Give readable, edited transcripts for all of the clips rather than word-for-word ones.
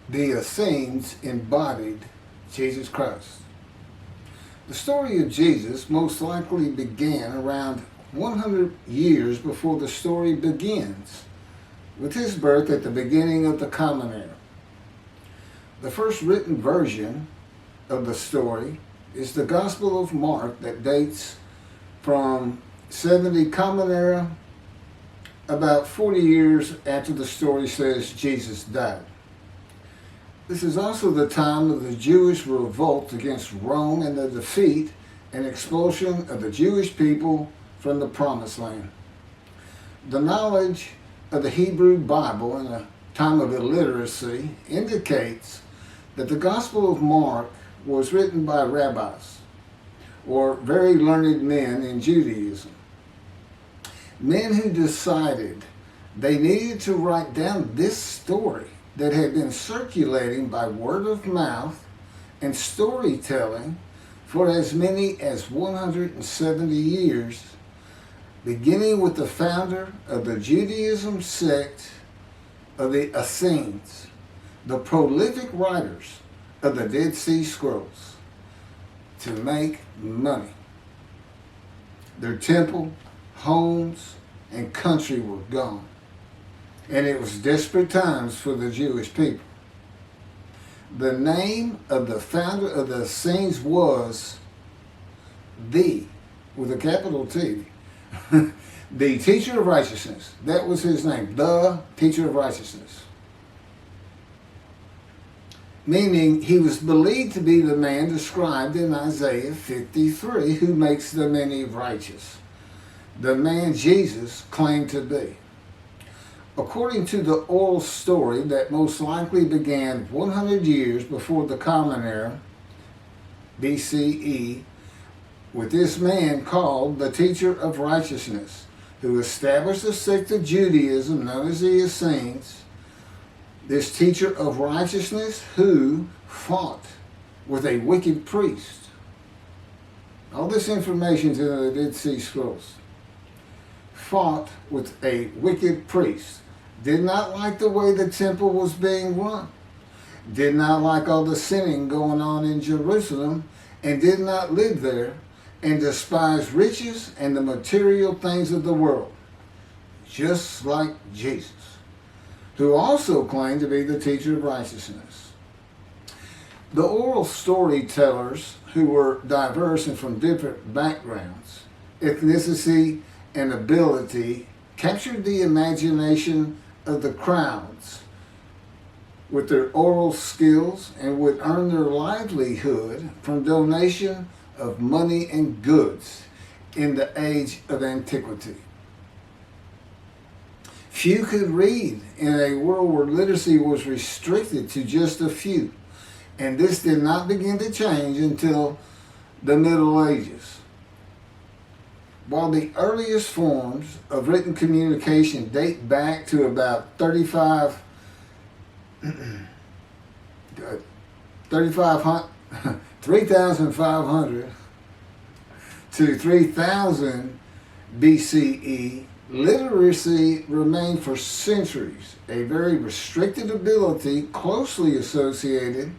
The Essenes embodied Jesus Christ. The story of Jesus most likely began around 100 years before the story begins, with his birth at the beginning of the Common Era. The first written version of the story is the Gospel of Mark that dates from 70 Common Era, about 40 years after the story says Jesus died. This is also the time of the Jewish revolt against Rome and the defeat and expulsion of the Jewish people from the Promised Land. The knowledge of the Hebrew Bible in a time of illiteracy indicates that the Gospel of Mark was written by Rabbis, or very learned men in Judaism. Men who decided they needed to write down this story that had been circulating by word of mouth and storytelling for as many as 170 years, beginning with the founder of the Judaism sect of the Essenes, the prolific writers of the Dead Sea Scrolls, to make money. Their temple, homes, and country were gone, and it was desperate times for the Jewish people. The name of the founder of the Essenes was with a capital T, the teacher of righteousness. That was his name, the teacher of righteousness. Meaning he was believed to be the man described in Isaiah 53 who makes the many righteous. The man Jesus claimed to be. According to the oral story that most likely began 100 years before the Common Era, BCE, with this man called the teacher of righteousness, who established a sect of Judaism known as the Essenes, this teacher of righteousness who fought with a wicked priest. All this information is in the Dead Sea Scrolls. Fought with a wicked priest. Did not like the way the temple was being run. Did not like all the sinning going on in Jerusalem, and did not live there, and despised riches and the material things of the world, just like Jesus, who also claimed to be the teacher of righteousness. The oral storytellers, who were diverse and from different backgrounds, ethnicity, and ability, captured the imagination of the crowds with their oral skills and would earn their livelihood from donation of money and goods in the age of antiquity. Few could read in a world where literacy was restricted to just a few, and this did not begin to change until the Middle Ages. While the earliest forms of written communication date back to about 3,500 to 3000 BCE, literacy remained for centuries a very restricted ability closely associated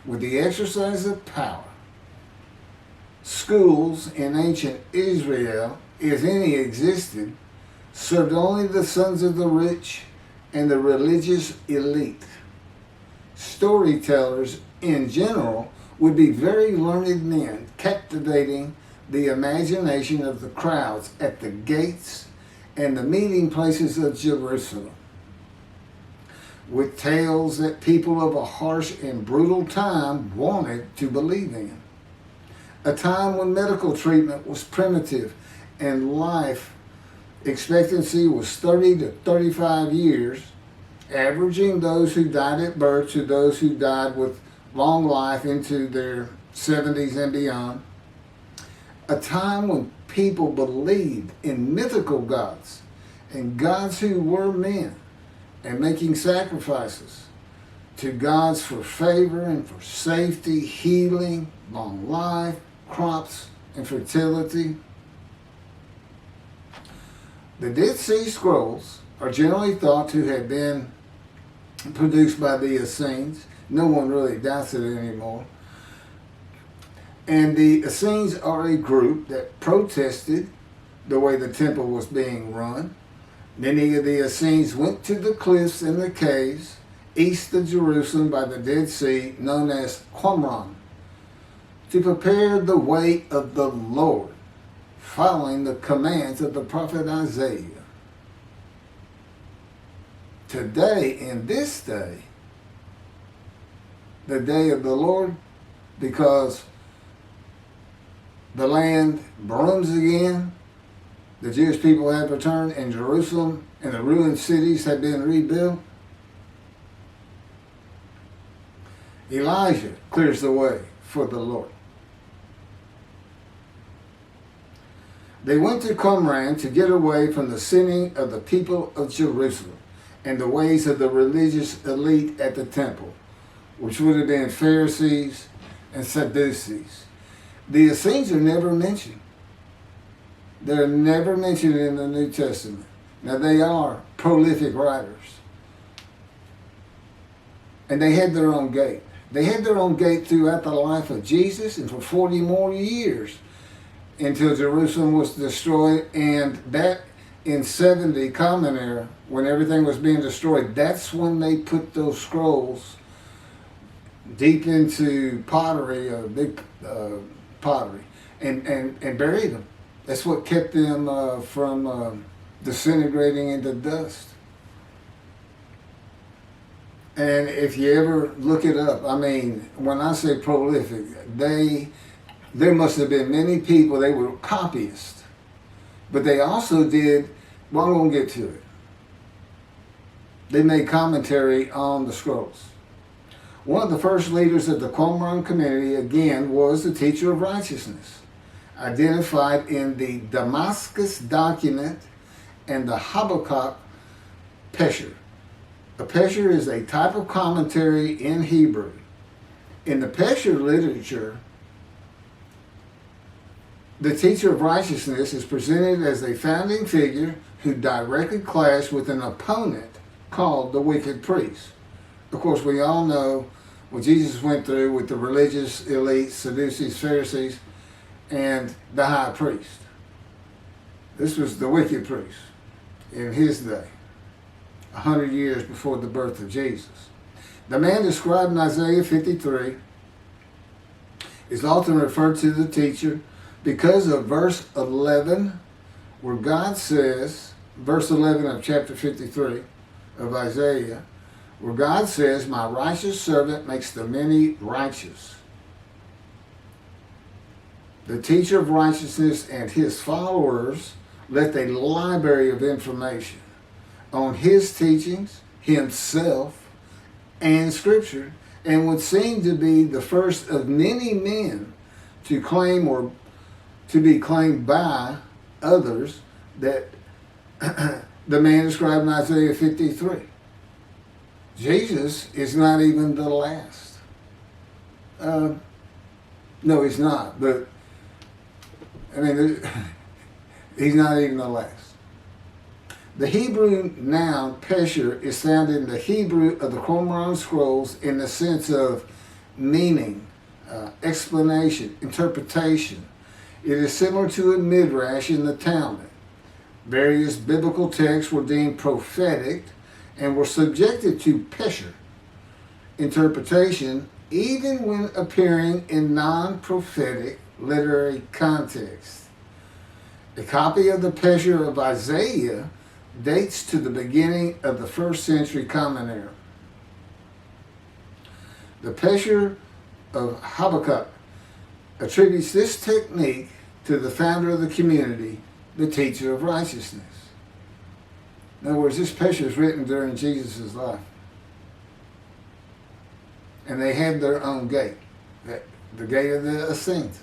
with the exercise of power. Schools in ancient Israel, if any existed, served only the sons of the rich and the religious elite. Storytellers in general would be very learned men, captivating the imagination of the crowds at the gates and the meeting places of Jerusalem, with tales that people of a harsh and brutal time wanted to believe in. A time when medical treatment was primitive and life expectancy was 30 to 35 years, averaging those who died at birth to those who died with long life into their 70s and beyond. A time when people believed in mythical gods and gods who were men and making sacrifices to gods for favor and for safety, healing, long life, crops, and fertility. The Dead Sea Scrolls are generally thought to have been produced by the Essenes. No one really doubts it anymore. And the Essenes are a group that protested the way the temple was being run. Many of the Essenes went to the cliffs and the caves east of Jerusalem by the Dead Sea, known as Qumran, to prepare the way of the Lord, following the commands of the prophet Isaiah. Today, in this day, the day of the Lord, because the land blooms again, the Jewish people have returned, and Jerusalem and the ruined cities have been rebuilt, Elijah clears the way for the Lord. They went to Qumran to get away from the sinning of the people of Jerusalem and the ways of the religious elite at the temple, which would have been Pharisees and Sadducees. The Essenes are never mentioned. They're never mentioned in the New Testament. Now, they are prolific writers. And they had their own gate. They had their own gate throughout the life of Jesus and for 40 more years until Jerusalem was destroyed. And that in 70 Common Era, when everything was being destroyed, that's when they put those scrolls deep into pottery, big pottery, and buried them. That's what kept them from disintegrating into dust. And if you ever look it up, I mean, when I say prolific, there must have been many people, they were copyists. But they also did, well, I'm going to get to it. They made commentary on the scrolls. One of the first leaders of the Qumran community, again, was the teacher of righteousness, identified in the Damascus document and the Habakkuk Pesher. A Pesher is a type of commentary in Hebrew. In the Pesher literature, the teacher of righteousness is presented as a founding figure who directly clashed with an opponent called the wicked priest. Of course, we all know what Jesus went through with the religious elite, Sadducees, Pharisees, and the high priest. This was the wicked priest in his day, 100 years before the birth of Jesus. The man described in Isaiah 53 is often referred to the teacher because of verse 11, where God says, verse 11 of chapter 53 of Isaiah, where God says, "My righteous servant makes the many righteous." The teacher of righteousness and his followers left a library of information on his teachings, himself, and Scripture, and would seem to be the first of many men to claim or to be claimed by others that the man described in Isaiah 53. Jesus is not even the last. No, he's not. But, I mean, he's not even the last. The Hebrew noun pesher is found in the Hebrew of the Qumran scrolls in the sense of meaning, explanation, interpretation. It is similar to a midrash in the Talmud. Various biblical texts were deemed prophetic and were subjected to pesher interpretation even when appearing in non-prophetic literary context. A copy of the pesher of Isaiah dates to the beginning of the 1st century Common Era. The pesher of Habakkuk attributes this technique to the founder of the community, the teacher of righteousness. In other words, this pesher is written during Jesus' life. And they had their own gate, the gate of the Essenes.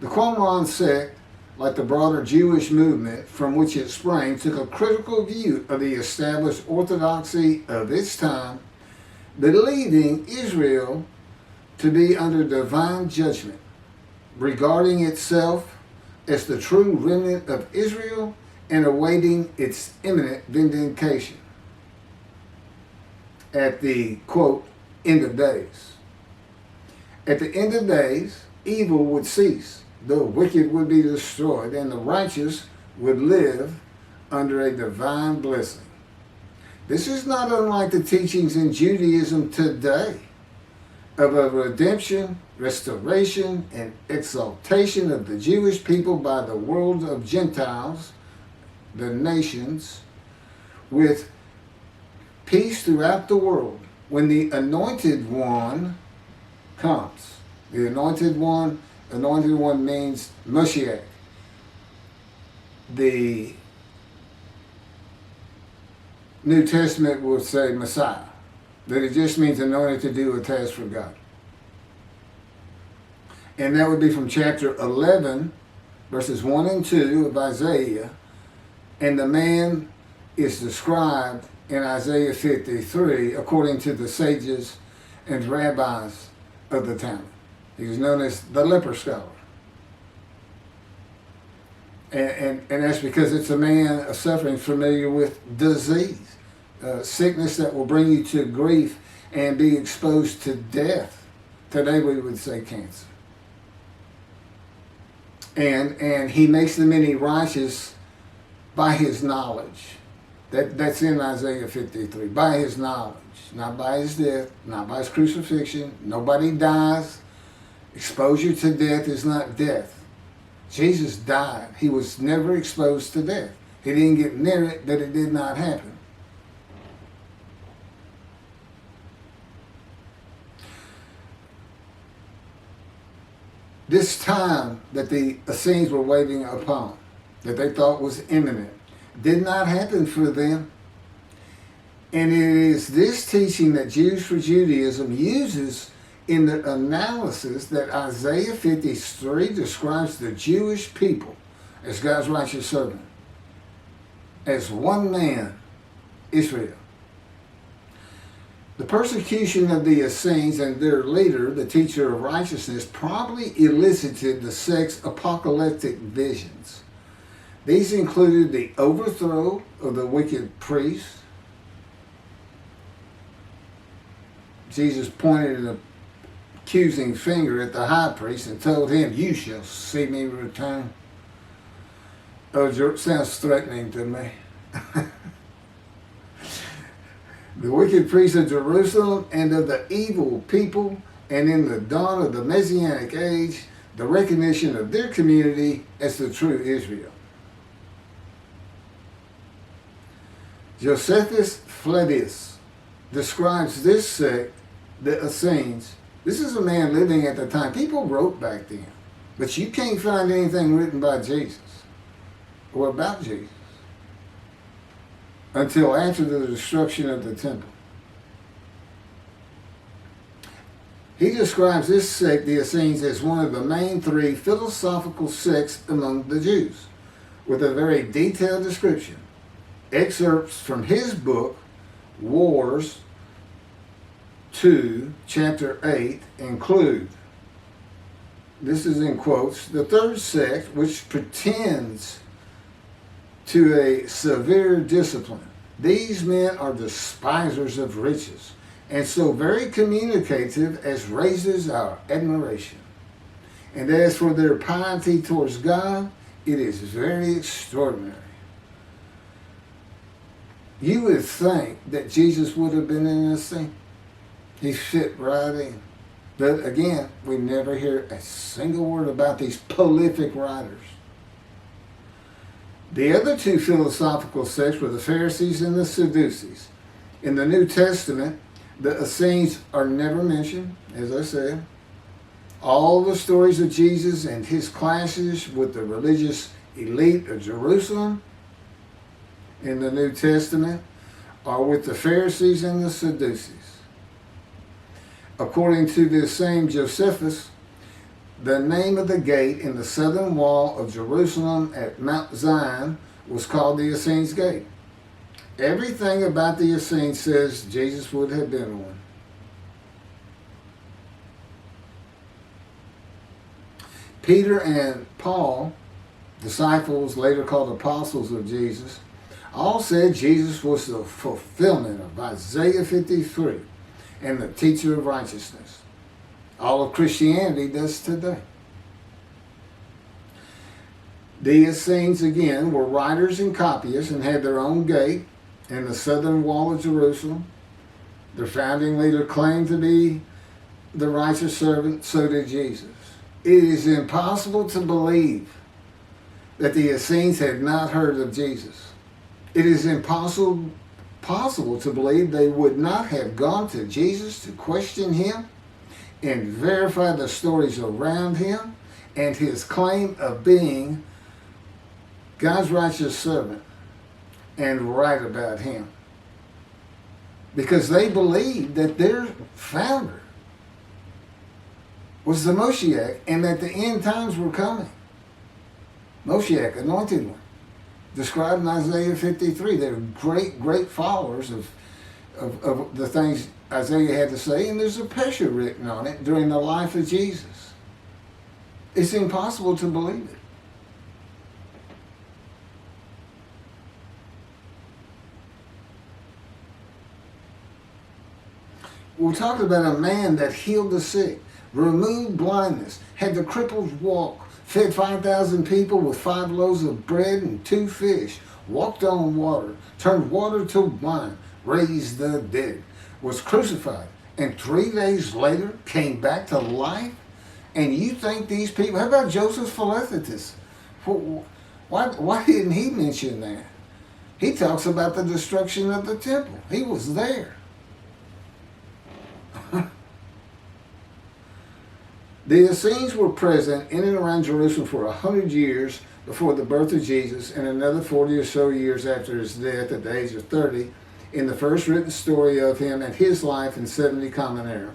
The Qumran sect, like the broader Jewish movement from which it sprang, took a critical view of the established orthodoxy of its time, believing Israel to be under divine judgment, regarding itself as the true remnant of Israel and awaiting its imminent vindication. at the, quote, end of days. At the end of days, evil would cease, the wicked would be destroyed, and the righteous would live under a divine blessing. This is not unlike the teachings in Judaism today of a redemption, restoration, and exaltation of the Jewish people by the world of Gentiles, the nations, with peace throughout the world. When the Anointed One comes, the Anointed One means Mashiach. The New Testament will say Messiah, that it just means anointed to do a task for God. And that would be from chapter 11, verses 1 and 2 of Isaiah. And the man is described in Isaiah 53 according to the sages and rabbis of the time. He was known as the leper scholar. And that's because it's a man suffering familiar with disease, sickness that will bring you to grief and be exposed to death. Today we would say cancer. And he makes the many righteous by his knowledge. That's in Isaiah 53. By his knowledge, not by his death, not by his crucifixion. Nobody dies. Exposure to death is not death. Jesus died. He was never exposed to death. He didn't get near it, but it did not happen. This time that the Essenes were waiting upon, that they thought was imminent, did not happen for them. And it is this teaching that Jews for Judaism uses in the analysis that Isaiah 53 describes the Jewish people as God's righteous servant, as one man, Israel. The persecution of the Essenes and their leader, the teacher of righteousness, probably elicited the sect's apocalyptic visions. These included the overthrow of the wicked priests. Jesus pointed an accusing finger at the high priest and told him, "You shall see me return." Oh, it sounds threatening to me. The wicked priests of Jerusalem and of the evil people, and in the dawn of the Messianic age, the recognition of their community as the true Israel. Josephus Flavius describes this sect, the Essenes. This is a man living at the time. People wrote back then, but you can't find anything written by Jesus or about Jesus until after the destruction of the temple. He describes this sect, the Essenes, as one of the main three philosophical sects among the Jews, with a very detailed description. Excerpts from his book, Wars 2, chapter 8, include, this is in quotes, the third sect, which pretends to a severe discipline. These men are despisers of riches, and so very communicative as raises our admiration. And as for their piety towards God, it is very extraordinary. You would think that Jesus would have been in this thing. He fit right in. But again, we never hear a single word about these prolific writers. The other two philosophical sects were the Pharisees and the Sadducees. In the New Testament, the Essenes are never mentioned, as I said. All the stories of Jesus and his clashes with the religious elite of Jerusalem in the New Testament are with the Pharisees and the Sadducees. According to this same Josephus, the name of the gate in the southern wall of Jerusalem at Mount Zion was called the Essenes Gate. Everything about the Essenes says Jesus would have been one. Peter and Paul, disciples later called apostles of Jesus, all said Jesus was the fulfillment of Isaiah 53 and the teacher of righteousness. All of Christianity does today. The Essenes, again, were writers and copyists and had their own gate in the southern wall of Jerusalem. Their founding leader claimed to be the righteous servant, so did Jesus. It is impossible to believe that the Essenes had not heard of Jesus. It is impossible to believe they would not have gone to Jesus to question him and verify the stories around him and his claim of being God's righteous servant and right about him. Because they believed that their founder was the Moshiach and that the end times were coming. Moshiach, anointed one, described in Isaiah 53. They're great followers of the things Isaiah had to say, and there's a picture written on it during the life of Jesus. It's impossible to believe it. We're talking about a man that healed the sick, removed blindness, had the cripples walk, fed 5,000 people with 5 loaves of bread and 2 fish, walked on water, turned water to wine, raised the dead, was crucified, and 3 days later came back to life? And you think these people, how about Joseph Philathetus? Why didn't he mention that? He talks about the destruction of the temple. He was there. The Essenes were present in and around Jerusalem for 100 years before the birth of Jesus and another 40 or so years after his death at the age of 30 in the first written story of him and his life in 70 Common Era.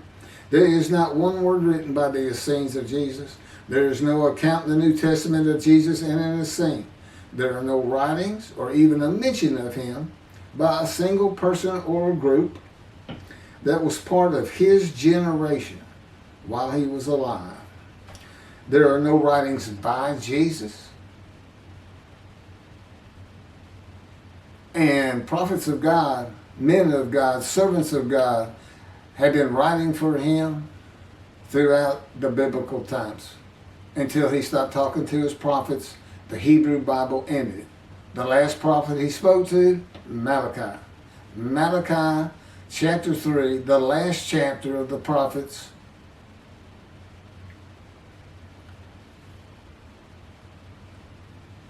There is not one word written by the Essenes of Jesus. There is no account in the New Testament of Jesus and an Essene. There are no writings or even a mention of him by a single person or a group that was part of his generation while he was alive. There are no writings by Jesus. And prophets of God, men of God, servants of God have been writing for him throughout the biblical times until he stopped talking to his prophets. The Hebrew Bible ended. The last prophet he spoke to, Malachi. Malachi chapter 3, the last chapter of the prophets,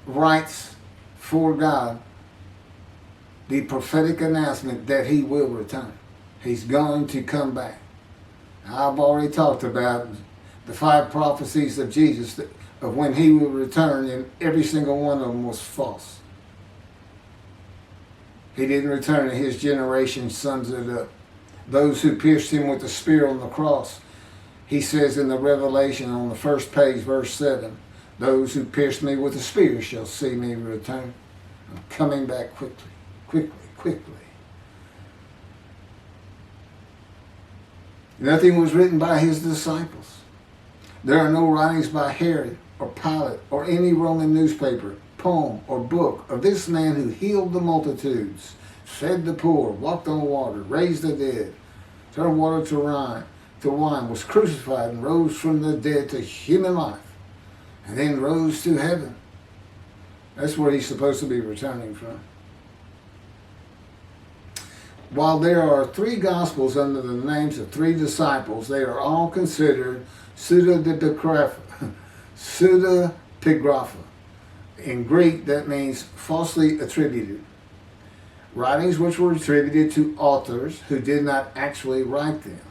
writes for God the prophetic announcement that he will return. He's going to come back. I've already talked about the 5 prophecies of Jesus of when he will return, and every single one of them was false. He didn't return, and his generation sums it up. Those who pierced him with the spear on the cross, he says in the Revelation on the first page, verse 7, those who pierced me with the spear shall see me return. I'm coming back quickly. Nothing was written by his disciples. There are no writings by Herod or Pilate or any Roman newspaper, poem, or book of this man who healed the multitudes, fed the poor, walked on water, raised the dead, turned water to wine, was crucified and rose from the dead to human life, and then rose to heaven. That's where he's supposed to be returning from. While there are 3 Gospels under the names of 3 disciples, they are all considered pseudepigrapha. In Greek, that means falsely attributed. Writings which were attributed to authors who did not actually write them.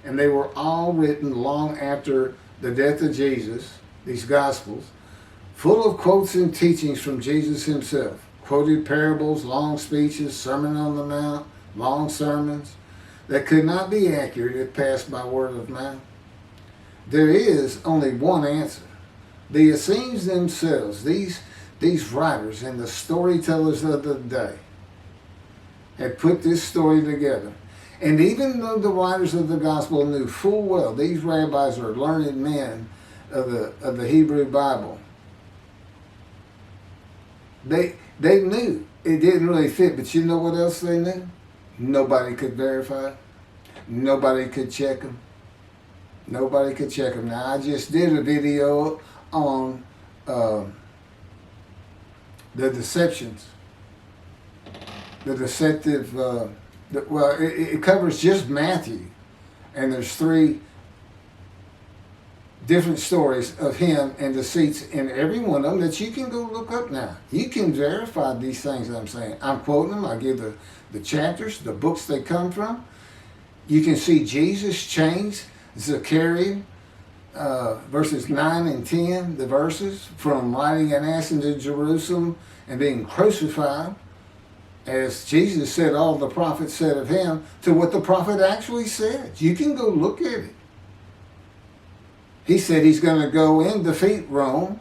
And they were all written long after the death of Jesus, these Gospels, full of quotes and teachings from Jesus himself. Quoted parables, long speeches, Sermon on the Mount, long sermons that could not be accurate if passed by word of mouth. There is only one answer. The Essenes themselves, these writers and the storytellers of the day, had put this story together. And even though the writers of the gospel knew full well these rabbis are learned men of the Hebrew Bible, they knew it didn't really fit. But you know what else they knew? Nobody could verify it. Nobody could check them. Nobody could check them. Now, I just did a video on the deceptions, the deceptive, it covers just Matthew. And there's 3 different stories of him and deceits in every one of them that you can go look up now. You can verify these things that I'm saying. I'm quoting them. I give the chapters, the books they come from. You can see Jesus changed Zechariah, verses 9 and 10, the verses, from riding an ass into Jerusalem and being crucified, as Jesus said all the prophets said of him, to what the prophet actually said. You can go look at it. He said he's going to go and defeat Rome,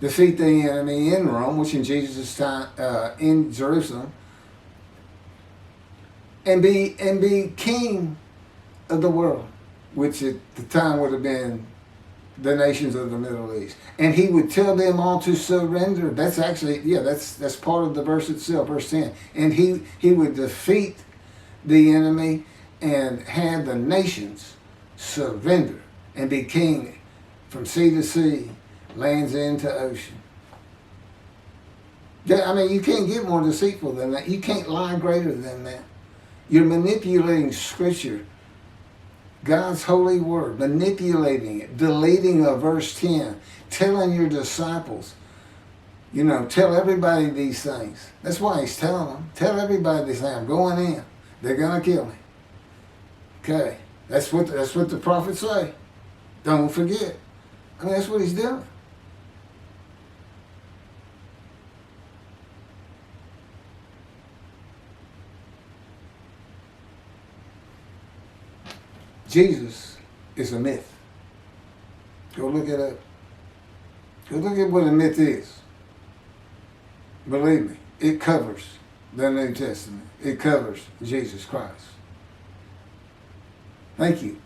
defeat the enemy in Rome, which in Jesus' time, in Jerusalem, and be king of the world, which at the time would have been the nations of the Middle East. And he would tell them all to surrender. That's actually, that's part of the verse itself, verse 10. And he would defeat the enemy and have the nations surrender and be king from sea to sea, lands into ocean. I mean, you can't get more deceitful than that. You can't lie greater than that. You're manipulating Scripture, God's holy word, manipulating it, deleting a verse 10, telling your disciples, tell everybody these things. That's why he's telling them. Tell everybody these things. I'm going in. They're going to kill me. Okay. That's what the prophets say. Don't forget. I mean, that's what he's doing. Jesus is a myth. Go look it up. Go look at what a myth is. Believe me, it covers the New Testament. It covers Jesus Christ. Thank you.